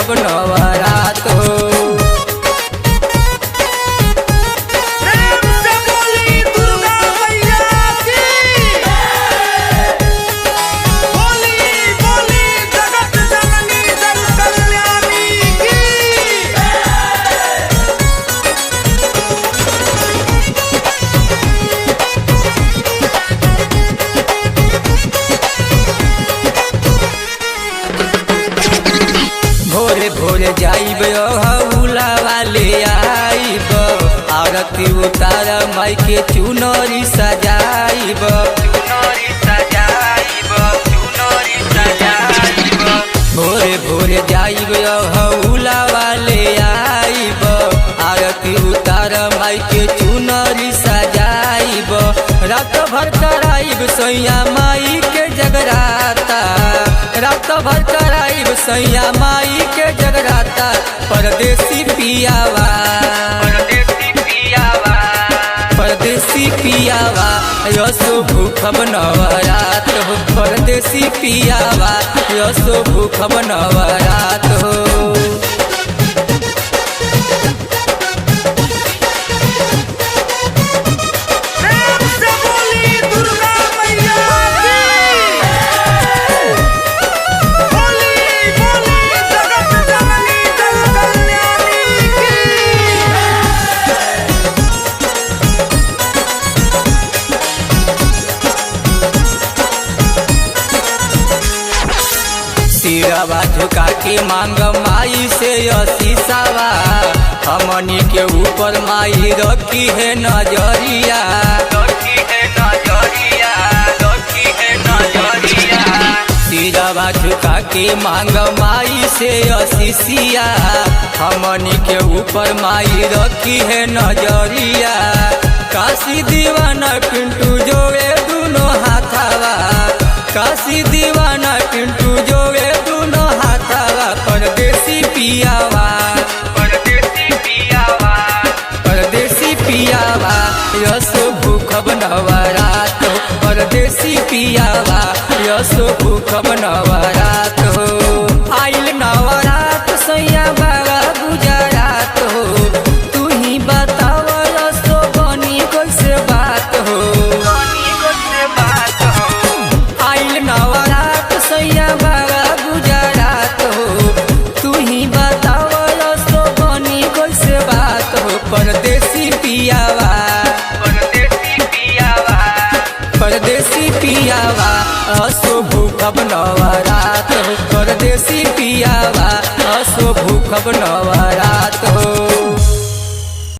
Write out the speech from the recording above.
भूखब नवरात हो। भोरे भोरे जाइब हौला वाले आइब, आरती उतार माई के चुनरी सजाइब, चुनरी सजाइब, चुनरी सजाइब। भोरे भोरे जाइब हौला वाले आइब, आरती उतार माई के चुनरी सजाइब। रात भर कराइब सैया माई के जगराता, रात भर कराइब सैया माई के जगराता। परदेसी पियावा, परदेसी पियावा, परदेसी पियावा यसो भूखब नवरात हो। परदेसी पियावा यसो भूखब नवरात हो। सिरवा झुका के मांग माई से असीसावा, हमनी के ऊपर माई रखी है नजरिया, रखी है नजरिया, रखी है नजरिया। सिरवा झुका के मांग माई से असीसिया, हमनी के ऊपर माई रखी है नजरिया। काशी दीवाना पिंटू जोड़े दोनों हाथावा, काशी दीवाना पिंटू जोड़े दोनों हाथावा। परदेसी पियावा, परदेसी पियावा, परदेसी पियावा यसो भूखब नवरात हो। परदेसी पियावा यसो भूखब नवरात हो। आइल नवरात सैया बाबा गुजरात हो, तू ही बताव यसो बनी कैसे बात हो, बनी कैसे बात हो। आइल नवरात सैया बाबा गुजरात हो, तू ही बताव यसो बनी कैसे बात हो। परदेसी पियावा, परदेसी पियावा, परदेसी पियावा असो भूखब नवरात हो। परदेसी पियावा असो भूखब नवरात हो।